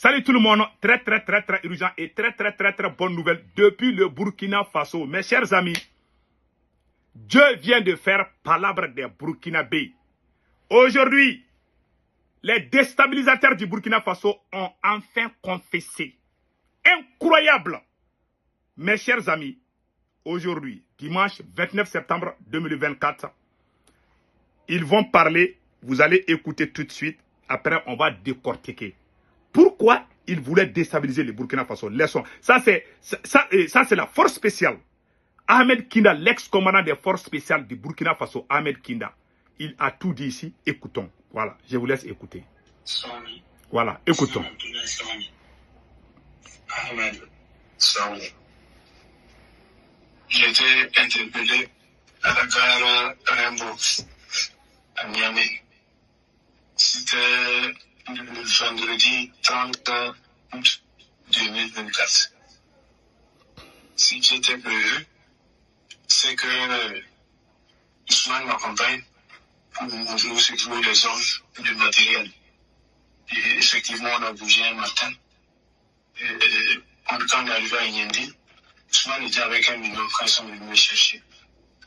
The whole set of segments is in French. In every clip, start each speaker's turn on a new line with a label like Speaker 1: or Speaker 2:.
Speaker 1: Salut tout le monde, très urgent et très bonne nouvelle depuis le Burkina Faso. Mes chers amis, Dieu vient de faire palabre des Burkinabés. Aujourd'hui, les déstabilisateurs du Burkina Faso ont enfin confessé. Incroyable! Mes chers amis, aujourd'hui, dimanche 29 septembre 2024, ils vont parler, vous allez écouter tout de suite, après on va décortiquer. Pourquoi ils voulaient déstabiliser le Burkina Faso? Laissons. Ça, c'est la force spéciale. Ahmed Kinda, l'ex-commandant des forces spéciales du Burkina Faso, Ahmed Kinda, il a tout dit ici. Écoutons. Voilà, je vous laisse écouter. Voilà, écoutons.
Speaker 2: Ahmed Saoud. J'ai été interpellé à la gare Rimbaud, à Niamey. C'était le vendredi 30 août 2024. Ce qui était prévu, c'est que Ousmane m'accompagne pour nous montrer où se trouvent les hommes, le matériel. Et effectivement, on a bougé un matin. Et quand on est arrivé à Yendi, Ousmane était avec un binôme quand ils sont venus me chercher.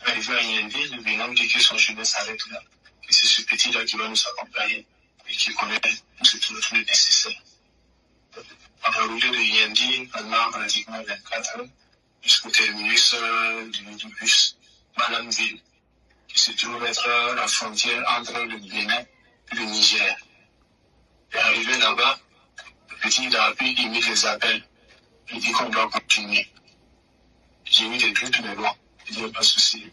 Speaker 2: Arrivé à Yendi, le binôme dit que son chemin s'arrête là. Et c'est ce petit-là qui va nous accompagner et qui connaît tout le nécessaire. On a roulé de Yendi pendant pratiquement 24 heures jusqu'au terminus du bus Madameville, qui se trouve être la frontière entre le Bénin et le Niger. Et arrivé là-bas, le petit Dapi imite les appels. Il dit qu'on doit continuer. J'ai mis des doutes, mais bon, il n'y a pas de souci.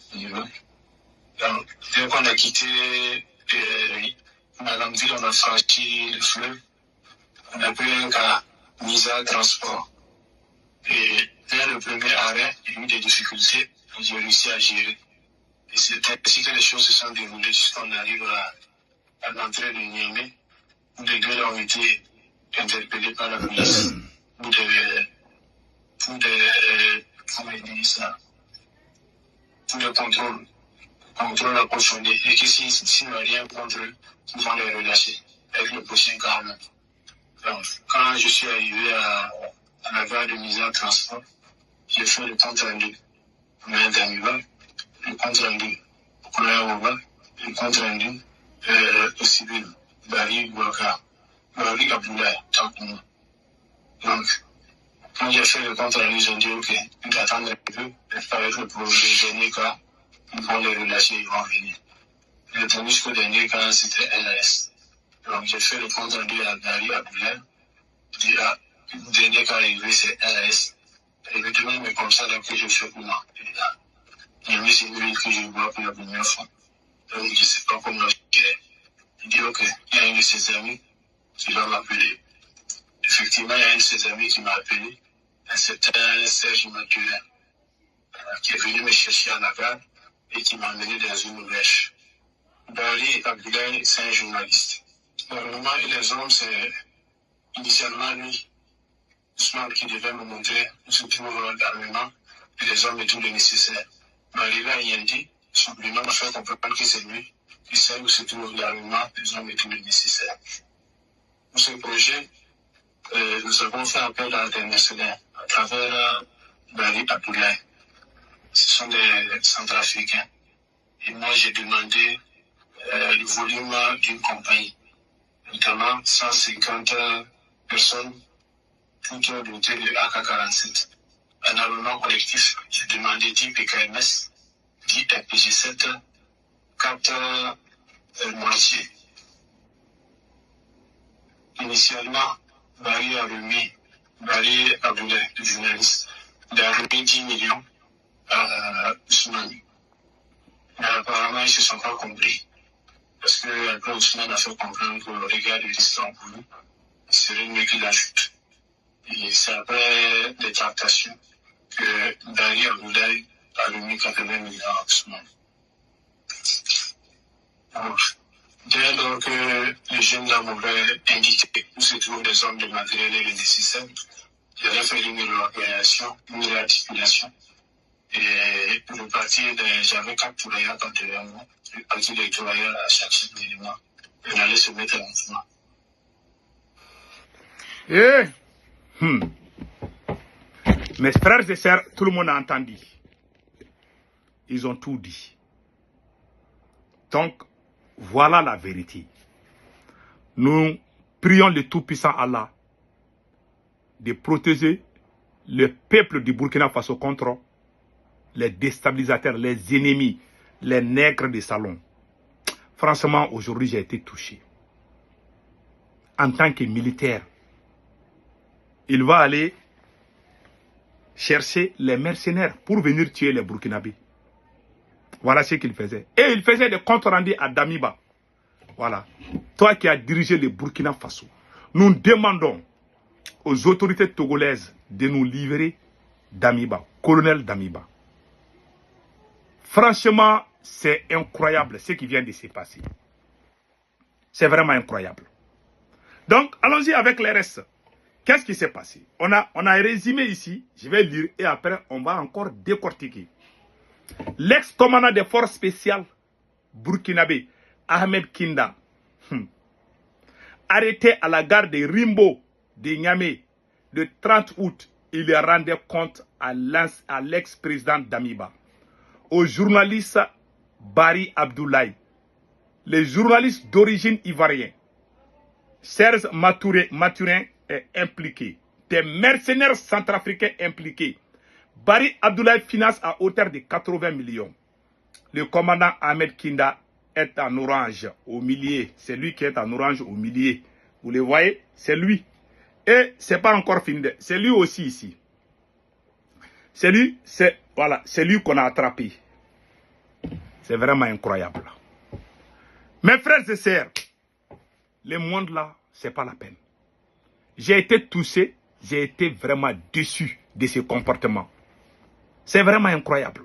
Speaker 2: Donc, dès qu'on a quitté Madameville, on a franchi le fleuve. On a pris un cas Misa Transport. Et dès le premier arrêt, il y a eu des difficultés. J'ai réussi à gérer. Et c'est ainsi que les choses se sont déroulées jusqu'on arrive à l'entrée de Niamey, où les deux ont été interpellés par la police pour des contrôles approfondis. Et que s'il n'y a rien contre eux, ils vont les relâcher avec le prochain calme. Donc, quand je suis arrivé à la gare de mise en transport, j'ai fait le compte rendu. Mais d'arrivant, le compte rendu au colonel, le compte rendu au civil, Barry Bouaka, Barry Abdoulaye, tant que moi. Donc, quand j'ai fait le compte rendu, ils ont dit ok, on va attendre un peu, avec le dernier cas, ils vont les relâcher, ils vont venir. J'ai attendu jusqu'au dernier cas, c'était LAS. Donc, j'ai fait le compte rendu à Barry Abdoulaye. Le dernier cas arrivé, c'est LAS. Et le demain, mais comme ça, donc, je fais pour moi. Il y a mis une ville que je vois pour la première fois. Donc, je ne sais pas comment je dirais. Il dit, ok, il y a un de ses amis qui va m'appeler. Effectivement, il y a un de ses amis qui m'a appelé. Un certain Serge Mathurin, qui est venu me chercher à la gare et qui m'a amené dans une brèche. Barry Abdoulaye, c'est un journaliste. Normalement, les hommes, c'est initialement lui, Ousmane, qui devait me montrer où se trouve l'armement et les hommes et tout le nécessaire. Mais arrivé à Yendi, son binôme m'a fait comprendre que c'est lui qui sait où se trouve l'armement, les hommes et tout le nécessaire. Pour ce projet, nous avons fait appel à des mercenaires à travers Barry Abdoulaye. Ce sont des Centrafricains. Et moi, j'ai demandé le volume d'une compagnie, notamment 150 personnes, toutes dotées de AK-47. Un armement collectif, j'ai demandé 10 PKMS, 10 RPG-7, 4 moitiés. Initialement, Barry Abdoulaye, le journaliste, il a remis 10 millions à Ousmane. Mais apparemment, ils ne se sont pas compris. Parce que Ousmane a fait comprendre qu'au regard du risque encouru, il serait mieux qu'il ajoute. Et c'est après des tractations que Barry Abdoulaye a remis 80 millions à Ousmane. Dès lors que les jeunes dames m'avaient indiqué où se trouvent des hommes de matériel et de nécessaire, j'avais fait une réorganisation, une réarticulation. Et le parti, j'avais 4 tourailleurs derrière moi. Le parti des tourailleurs à chaque élément. On allait se mettre en mouvement.
Speaker 1: Eh, hmm. Mes frères et sœurs, tout le monde a entendu. Ils ont tout dit. Donc, voilà la vérité. Nous prions le Tout-Puissant Allah de protéger le peuple du Burkina Faso contre les déstabilisateurs, les ennemis, les nègres de salon. Franchement, aujourd'hui, j'ai été touché. En tant que militaire, il va aller chercher les mercenaires pour venir tuer les Burkinabés. Voilà ce qu'il faisait. Et il faisait des comptes rendus à Damiba. Voilà. Toi qui as dirigé le Burkina Faso, nous demandons aux autorités togolaises de nous livrer Damiba, colonel Damiba. Franchement, c'est incroyable ce qui vient de se passer. C'est vraiment incroyable. Donc, allons-y avec les restes. Qu'est-ce qui s'est passé? On a résumé ici, je vais lire et après on va encore décortiquer. L'ex-commandant des forces spéciales burkinabé, Ahmed Kinda, arrêté à la gare de Rimbo de Niamey le 30 août, il rendait compte à l'ex-président Damiba, au journaliste Barry Abdoulaye, les journalistes d'origine ivoirienne. Serge Maturin est impliqué, des mercenaires centrafricains impliqués. Barry Abdoulaye finance à hauteur de 80 millions. Le commandant Ahmed Kinda est en orange au milieu. C'est lui qui est en orange au milieu. Vous le voyez? C'est lui. Et c'est pas encore fini. C'est lui aussi ici. C'est lui, voilà, c'est lui qu'on a attrapé. C'est vraiment incroyable. Mes frères et sœurs, le monde là, c'est pas la peine. J'ai été touché, j'ai été vraiment déçu de ce comportement. C'est vraiment incroyable.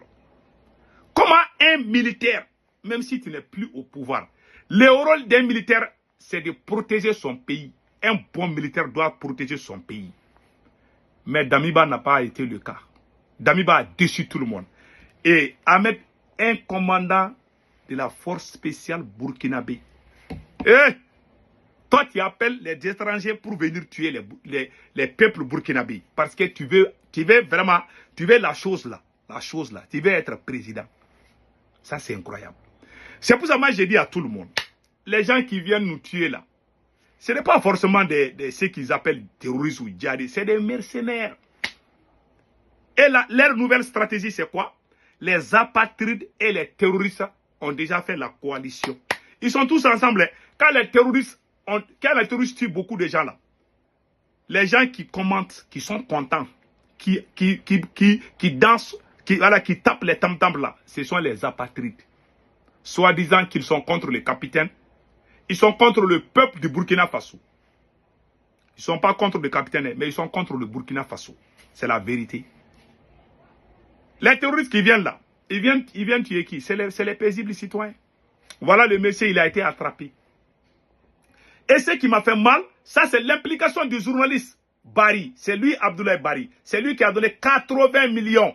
Speaker 1: Comment un militaire, même si tu n'es plus au pouvoir, le rôle d'un militaire, c'est de protéger son pays. Un bon militaire doit protéger son pays. Mais Damiba n'a pas été le cas. Damiba a déçu tout le monde. Et Ahmed, un commandant de la force spéciale burkinabé. Eh, toi, tu appelles les étrangers pour venir tuer les peuples burkinabés. Parce que tu veux vraiment, tu veux la chose là. Tu veux être président. Ça, c'est incroyable. C'est pour ça que moi, j'ai dit à tout le monde, les gens qui viennent nous tuer là, ce n'est pas forcément ceux qu'ils appellent terroristes ou djihadistes, c'est des mercenaires. Et leur nouvelle stratégie, c'est quoi? Les apatrides et les terroristes ont déjà fait la coalition. Ils sont tous ensemble. Quand les terroristes tuent beaucoup de gens là, les gens qui commentent, qui sont contents, qui dansent, qui tapent les tam-tams là, ce sont les apatrides. Soi-disant qu'ils sont contre les capitaines, ils sont contre le peuple du Burkina Faso. Ils ne sont pas contre le capitaine, mais ils sont contre le Burkina Faso. C'est la vérité. Les terroristes qui viennent là, ils viennent tuer qui? C'est les paisibles citoyens. Voilà le monsieur, il a été attrapé. Et ce qui m'a fait mal, ça c'est l'implication du journaliste Barry. C'est lui, Abdoulaye Barry. C'est lui qui a donné 80 millions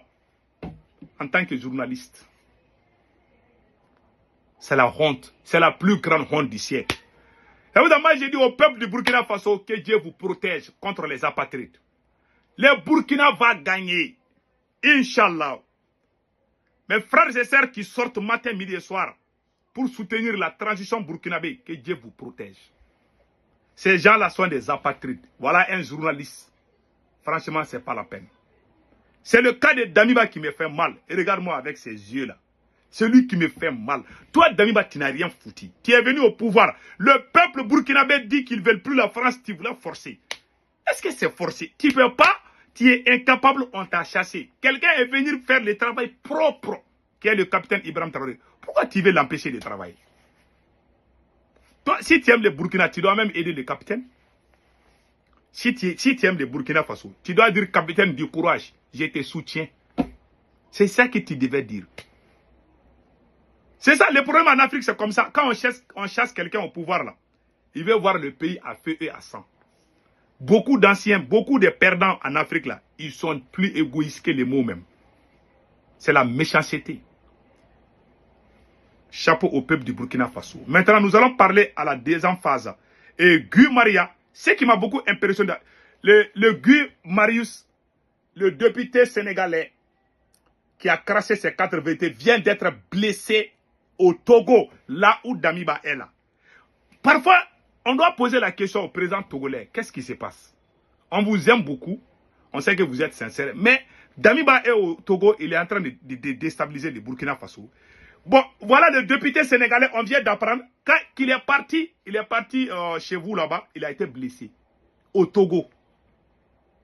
Speaker 1: en tant que journaliste. C'est la honte. C'est la plus grande honte du siècle. Et vous avez j'ai dit au peuple du Burkina Faso que Dieu vous protège contre les apatrides. Le Burkina va gagner. Inch'Allah. Mes frères et sœurs qui sortent matin, midi et soir pour soutenir la transition burkinabé, que Dieu vous protège. Ces gens-là sont des apatrides. Voilà un journaliste. Franchement, ce n'est pas la peine. C'est le cas de Damiba qui me fait mal. Et regarde-moi avec ses yeux-là. C'est lui qui me fait mal. Toi, Damiba, tu n'as rien foutu. Tu es venu au pouvoir. Le peuple burkinabé dit qu'ils ne veulent plus la France. Tu voulais forcer. Est-ce que c'est forcé? Tu ne peux pas. Tu es incapable, on t'a chassé. Quelqu'un est venu faire le travail propre, qui est le capitaine Ibrahim Traoré. Pourquoi tu veux l'empêcher de travailler? Toi, si tu aimes le Burkina, tu dois même aider le capitaine. Si tu aimes le Burkina Faso, tu dois dire capitaine du courage, je te soutiens. C'est ça que tu devais dire. C'est ça, le problème en Afrique, c'est comme ça. Quand on chasse quelqu'un au pouvoir, là, il veut voir le pays à feu et à sang. Beaucoup d'anciens, beaucoup de perdants en Afrique, là, ils sont plus égoïstes que les mots même. C'est la méchanceté. Chapeau au peuple du Burkina Faso. Maintenant, nous allons parler à la deuxième phase. Et Guy Maria, Ce qui m'a beaucoup impressionné, le Guy Marius, le député sénégalais qui a craché ses 4 VT, vient d'être blessé au Togo, là où Damiba est là. Parfois, on doit poser la question au président togolais, qu'est-ce qui se passe? On vous aime beaucoup, on sait que vous êtes sincère, mais Damiba est au Togo, il est en train de déstabiliser le Burkina Faso. Bon, voilà le député sénégalais, on vient d'apprendre qu'il est parti, chez vous là-bas, il a été blessé au Togo.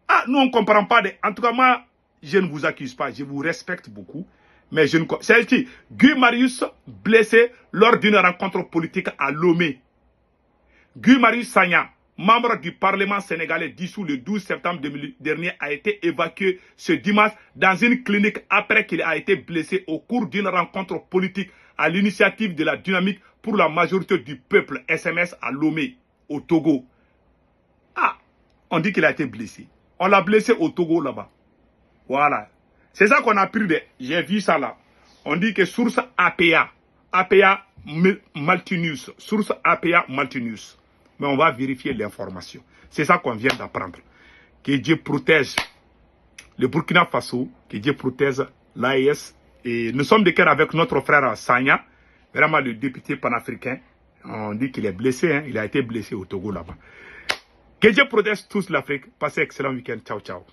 Speaker 1: Ah, nous on ne comprend pas. En tout cas, moi, je ne vous accuse pas, je vous respecte beaucoup. Mais je ne... C'est qui? Guy Marius blessé lors d'une rencontre politique à Lomé. Guy Marius Sagna, membre du Parlement sénégalais dissous le 12 septembre dernier, a été évacué ce dimanche dans une clinique après qu'il a été blessé au cours d'une rencontre politique à l'initiative de la Dynamique pour la majorité du peuple SMS à Lomé, au Togo. Ah, on dit qu'il a été blessé. On l'a blessé au Togo là-bas. Voilà. C'est ça qu'on a pris de... J'ai vu ça là. On dit que source APA. APA Multinews. Source APA Multinews. Mais on va vérifier l'information. C'est ça qu'on vient d'apprendre. Que Dieu protège le Burkina Faso. Que Dieu protège l'AES. Et nous sommes de cœur avec notre frère Sagna. Vraiment le député panafricain. On dit qu'il est blessé. Hein. Il a été blessé au Togo là-bas. Que Dieu protège tous l'Afrique. Passez un excellent week-end. Ciao, ciao.